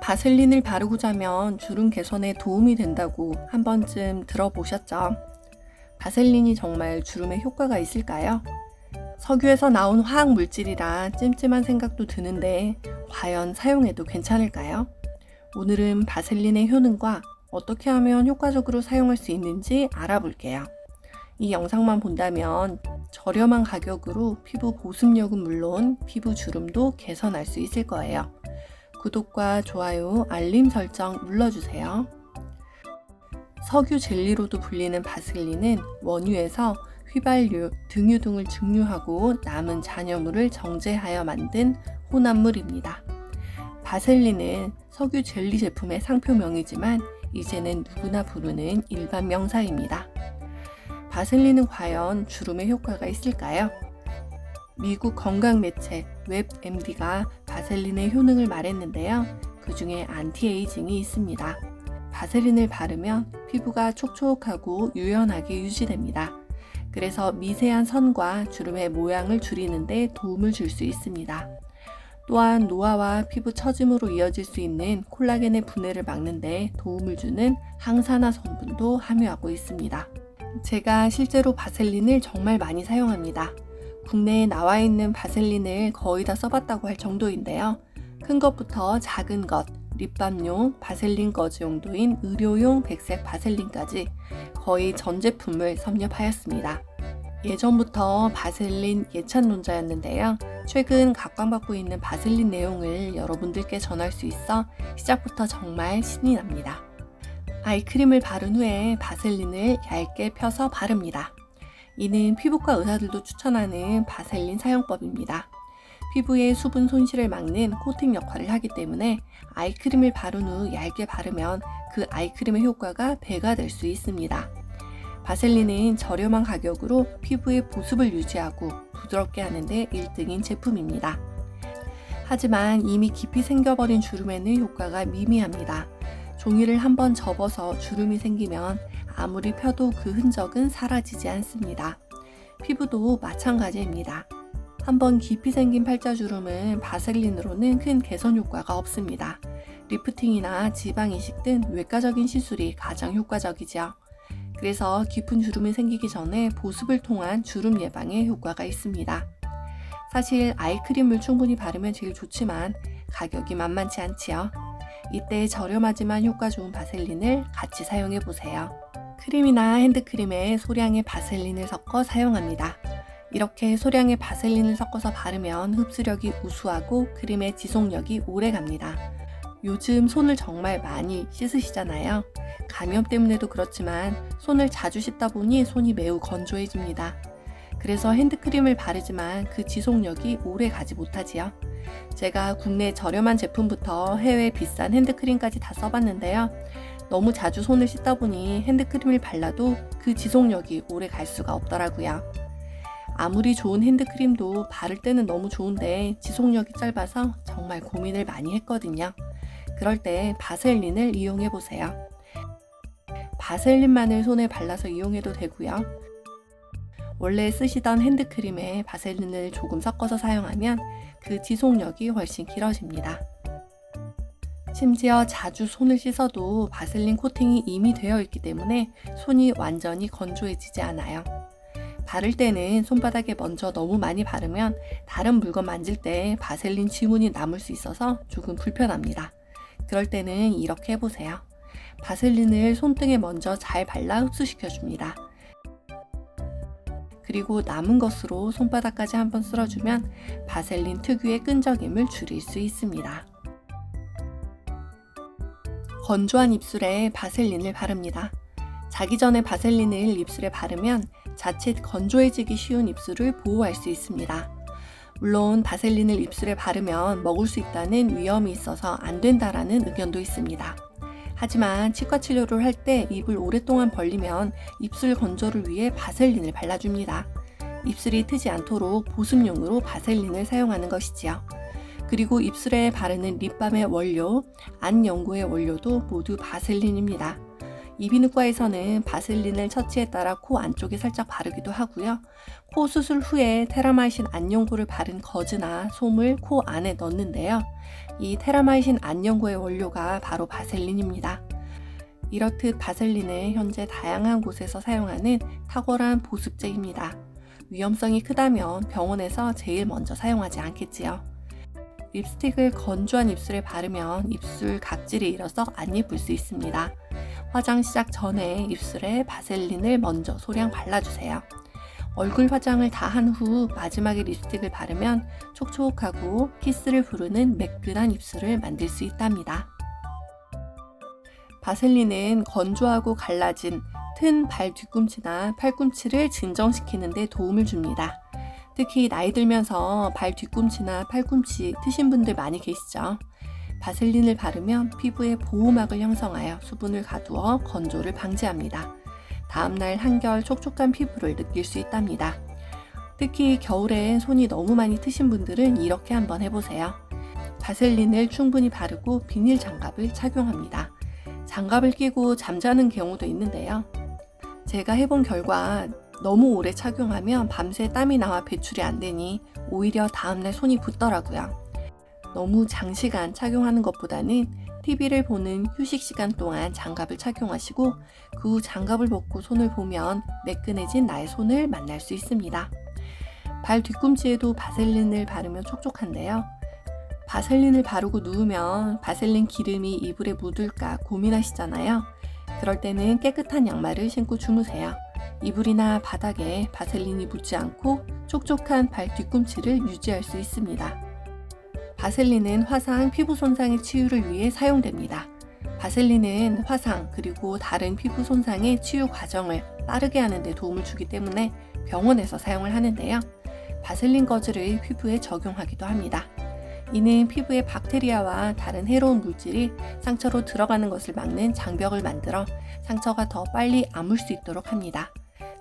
바셀린을 바르고 자면 주름 개선에 도움이 된다고 한 번쯤 들어보셨죠? 바셀린이 정말 주름에 효과가 있을까요? 석유에서 나온 화학 물질이라 찜찜한 생각도 드는데 과연 사용해도 괜찮을까요? 오늘은 바셀린의 효능과 어떻게 하면 효과적으로 사용할 수 있는지 알아볼게요. 이 영상만 본다면 저렴한 가격으로 피부 보습력은 물론 피부 주름도 개선할 수 있을 거예요. 구독과 좋아요, 알림 설정 눌러주세요. 석유 젤리로도 불리는 바셀린은 원유에서 휘발유, 등유 등을 증류하고 남은 잔여물을 정제하여 만든 혼합물입니다. 바셀린은 석유 젤리 제품의 상표명이지만 이제는 누구나 부르는 일반 명사입니다. 바셀린은 과연 주름에 효과가 있을까요? 미국 건강 매체 웹MD가 바셀린의 효능을 말했는데요. 그 중에 안티에이징이 있습니다. 바셀린을 바르면 피부가 촉촉하고 유연하게 유지됩니다. 그래서 미세한 선과 주름의 모양을 줄이는 데 도움을 줄 수 있습니다. 또한 노화와 피부 처짐으로 이어질 수 있는 콜라겐의 분해를 막는 데 도움을 주는 항산화 성분도 함유하고 있습니다. 제가 실제로 바셀린을 정말 많이 사용합니다. 국내에 나와 있는 바셀린을 거의 다 써봤다고 할 정도인데요. 큰 것부터 작은 것, 립밤용, 바셀린 거즈 용도인 의료용 백색 바셀린까지 거의 전 제품을 섭렵하였습니다. 예전부터 바셀린 예찬론자였는데요. 최근 각광받고 있는 바셀린 내용을 여러분들께 전할 수 있어 시작부터 정말 신이 납니다. 아이크림을 바른 후에 바셀린을 얇게 펴서 바릅니다. 이는 피부과 의사들도 추천하는 바셀린 사용법입니다. 피부의 수분 손실을 막는 코팅 역할을 하기 때문에 아이크림을 바른 후 얇게 바르면 그 아이크림의 효과가 배가 될 수 있습니다. 바셀린은 저렴한 가격으로 피부의 보습을 유지하고 부드럽게 하는데 1등인 제품입니다. 하지만 이미 깊이 생겨버린 주름에는 효과가 미미합니다. 종이를 한번 접어서 주름이 생기면 아무리 펴도 그 흔적은 사라지지 않습니다. 피부도 마찬가지입니다. 한번 깊이 생긴 팔자주름은 바셀린으로는 큰 개선 효과가 없습니다. 리프팅이나 지방 이식 등 외과적인 시술이 가장 효과적이죠. 그래서 깊은 주름이 생기기 전에 보습을 통한 주름 예방에 효과가 있습니다. 사실 아이크림을 충분히 바르면 제일 좋지만 가격이 만만치 않지요. 이때 저렴하지만 효과 좋은 바셀린을 같이 사용해 보세요. 크림이나 핸드크림에 소량의 바셀린을 섞어 사용합니다. 이렇게 소량의 바셀린을 섞어서 바르면 흡수력이 우수하고 크림의 지속력이 오래 갑니다. 요즘 손을 정말 많이 씻으시잖아요. 감염 때문에도 그렇지만 손을 자주 씻다 보니 손이 매우 건조해집니다. 그래서 핸드크림을 바르지만 그 지속력이 오래 가지 못하지요. 제가 국내 저렴한 제품부터 해외 비싼 핸드크림까지 다 써봤는데요. 너무 자주 손을 씻다 보니 핸드크림을 발라도 그 지속력이 오래 갈 수가 없더라고요. 아무리 좋은 핸드크림도 바를 때는 너무 좋은데 지속력이 짧아서 정말 고민을 많이 했거든요. 그럴 때 바셀린을 이용해 보세요. 바셀린만을 손에 발라서 이용해도 되고요. 원래 쓰시던 핸드크림에 바셀린을 조금 섞어서 사용하면 그 지속력이 훨씬 길어집니다. 심지어 자주 손을 씻어도 바셀린 코팅이 이미 되어 있기 때문에 손이 완전히 건조해지지 않아요. 바를 때는 손바닥에 먼저 너무 많이 바르면 다른 물건 만질 때 바셀린 지문이 남을 수 있어서 조금 불편합니다. 그럴 때는 이렇게 해보세요. 바셀린을 손등에 먼저 잘 발라 흡수시켜줍니다. 그리고 남은 것으로 손바닥까지 한번 쓸어주면 바셀린 특유의 끈적임을 줄일 수 있습니다. 건조한 입술에 바셀린을 바릅니다. 자기 전에 바셀린을 입술에 바르면 자칫 건조해지기 쉬운 입술을 보호할 수 있습니다. 물론 바셀린을 입술에 바르면 먹을 수 있다는 위험이 있어서 안 된다라는 의견도 있습니다. 하지만 치과 치료를 할 때 입을 오랫동안 벌리면 입술 건조를 위해 바셀린을 발라줍니다. 입술이 트지 않도록 보습용으로 바셀린을 사용하는 것이지요. 그리고 입술에 바르는 립밤의 원료, 안 연고의 원료도 모두 바셀린입니다. 이비인후과에서는 바셀린을 처치에 따라 코 안쪽에 살짝 바르기도 하고요. 코 수술 후에 테라마이신 안연고를 바른 거즈나 솜을 코 안에 넣는데요. 이 테라마이신 안연고의 원료가 바로 바셀린입니다. 이렇듯 바셀린은 현재 다양한 곳에서 사용하는 탁월한 보습제입니다. 위험성이 크다면 병원에서 제일 먼저 사용하지 않겠지요. 립스틱을 건조한 입술에 바르면 입술 각질이 일어서 안 예쁠 수 있습니다. 화장 시작 전에 입술에 바셀린을 먼저 소량 발라주세요. 얼굴 화장을 다 한 후 마지막에 립스틱을 바르면 촉촉하고 키스를 부르는 매끈한 입술을 만들 수 있답니다. 바셀린은 건조하고 갈라진 튼 발 뒤꿈치나 팔꿈치를 진정시키는 데 도움을 줍니다. 특히 나이 들면서 발 뒤꿈치나 팔꿈치 트신 분들 많이 계시죠? 바셀린을 바르면 피부에 보호막을 형성하여 수분을 가두어 건조를 방지합니다. 다음날 한결 촉촉한 피부를 느낄 수 있답니다. 특히 겨울에 손이 너무 많이 트신 분들은 이렇게 한번 해보세요. 바셀린을 충분히 바르고 비닐 장갑을 착용합니다. 장갑을 끼고 잠자는 경우도 있는데요. 제가 해본 결과 너무 오래 착용하면 밤새 땀이 나와 배출이 안 되니 오히려 다음날 손이 붓더라고요. 너무 장시간 착용하는 것보다는 TV를 보는 휴식 시간 동안 장갑을 착용하시고 그 후 장갑을 벗고 손을 보면 매끈해진 나의 손을 만날 수 있습니다. 발 뒤꿈치에도 바셀린을 바르면 촉촉한데요. 바셀린을 바르고 누우면 바셀린 기름이 이불에 묻을까 고민하시잖아요. 그럴 때는 깨끗한 양말을 신고 주무세요. 이불이나 바닥에 바셀린이 묻지 않고 촉촉한 발 뒤꿈치를 유지할 수 있습니다. 바셀린은 화상, 피부 손상의 치유를 위해 사용됩니다. 바셀린은 화상 그리고 다른 피부 손상의 치유 과정을 빠르게 하는 데 도움을 주기 때문에 병원에서 사용을 하는데요. 바셀린 거즈를 피부에 적용하기도 합니다. 이는 피부의 박테리아와 다른 해로운 물질이 상처로 들어가는 것을 막는 장벽을 만들어 상처가 더 빨리 아물 수 있도록 합니다.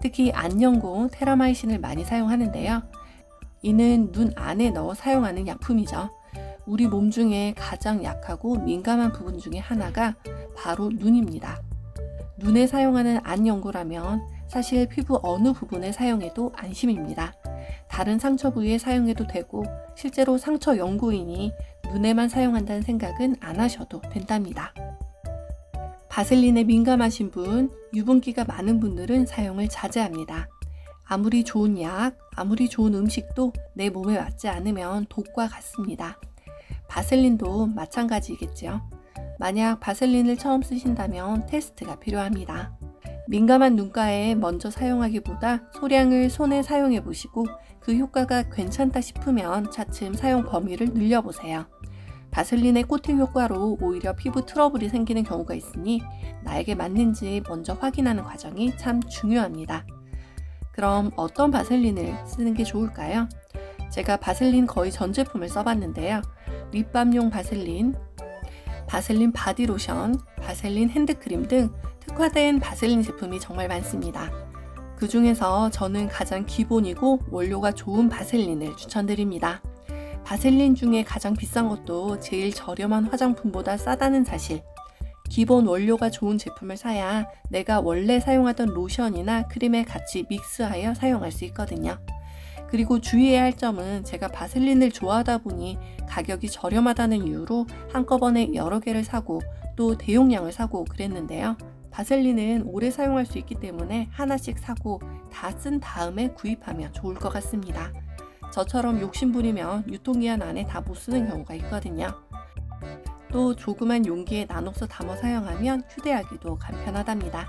특히 안연고 테라마이신을 많이 사용하는데요. 이는 눈 안에 넣어 사용하는 약품이죠. 우리 몸 중에 가장 약하고 민감한 부분 중에 하나가 바로 눈입니다. 눈에 사용하는 안연고라면 사실 피부 어느 부분에 사용해도 안심입니다. 다른 상처 부위에 사용해도 되고 실제로 상처 연구인이 눈에만 사용한다는 생각은 안 하셔도 된답니다. 바셀린에 민감하신 분, 유분기가 많은 분들은 사용을 자제합니다. 아무리 좋은 약, 아무리 좋은 음식도 내 몸에 맞지 않으면 독과 같습니다. 바셀린도 마찬가지겠죠. 만약 바셀린을 처음 쓰신다면 테스트가 필요합니다. 민감한 눈가에 먼저 사용하기보다 소량을 손에 사용해 보시고 그 효과가 괜찮다 싶으면 차츰 사용 범위를 늘려보세요. 바셀린의 코팅 효과로 오히려 피부 트러블이 생기는 경우가 있으니 나에게 맞는지 먼저 확인하는 과정이 참 중요합니다. 그럼 어떤 바셀린을 쓰는 게 좋을까요? 제가 바셀린 거의 전 제품을 써봤는데요. 립밤용 바셀린, 바셀린 바디로션, 바셀린 핸드크림 등 특화된 바셀린 제품이 정말 많습니다. 그 중에서 저는 가장 기본이고 원료가 좋은 바셀린을 추천드립니다. 바셀린 중에 가장 비싼 것도 제일 저렴한 화장품보다 싸다는 사실. 기본 원료가 좋은 제품을 사야 내가 원래 사용하던 로션이나 크림에 같이 믹스하여 사용할 수 있거든요. 그리고 주의해야 할 점은 제가 바셀린을 좋아하다 보니 가격이 저렴하다는 이유로 한꺼번에 여러 개를 사고 또 대용량을 사고 그랬는데요. 바셀린은 오래 사용할 수 있기 때문에 하나씩 사고 다 쓴 다음에 구입하면 좋을 것 같습니다. 저처럼 욕심부리면 유통기한 안에 다 못 쓰는 경우가 있거든요. 또 조그만 용기에 나눠서 담아 사용하면 휴대하기도 간편하답니다.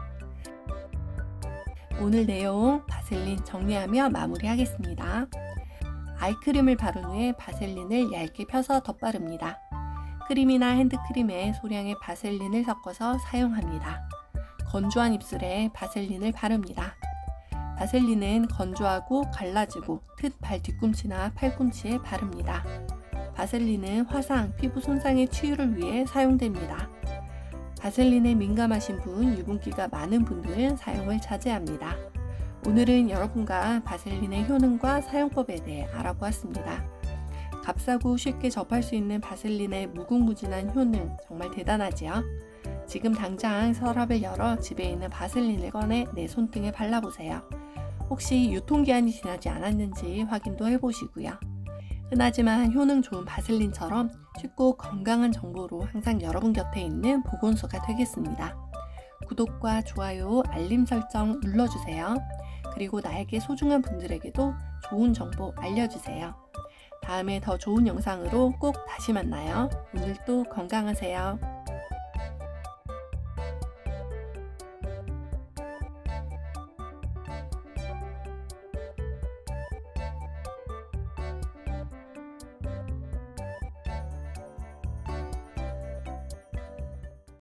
오늘 내용 바셀린 정리하며 마무리하겠습니다. 아이크림을 바른 후에 바셀린을 얇게 펴서 덧바릅니다. 크림이나 핸드크림에 소량의 바셀린을 섞어서 사용합니다. 건조한 입술에 바셀린을 바릅니다. 바셀린은 건조하고 갈라지고 텟 발 뒤꿈치나 팔꿈치에 바릅니다. 바셀린은 화상, 피부 손상의 치유를 위해 사용됩니다. 바셀린에 민감하신 분, 유분기가 많은 분들은 사용을 자제합니다. 오늘은 여러분과 바셀린의 효능과 사용법에 대해 알아보았습니다. 값싸고 쉽게 접할 수 있는 바셀린의 무궁무진한 효능 정말 대단하지요? 지금 당장 서랍을 열어 집에 있는 바셀린을 꺼내 내 손등에 발라보세요. 혹시 유통기한이 지나지 않았는지 확인도 해보시고요. 흔하지만 효능 좋은 바셀린처럼 쉽고 건강한 정보로 항상 여러분 곁에 있는 보건소가 되겠습니다. 구독과 좋아요, 알림 설정 눌러주세요. 그리고 나에게 소중한 분들에게도 좋은 정보 알려주세요. 다음에 더 좋은 영상으로 꼭 다시 만나요. 오늘도 건강하세요.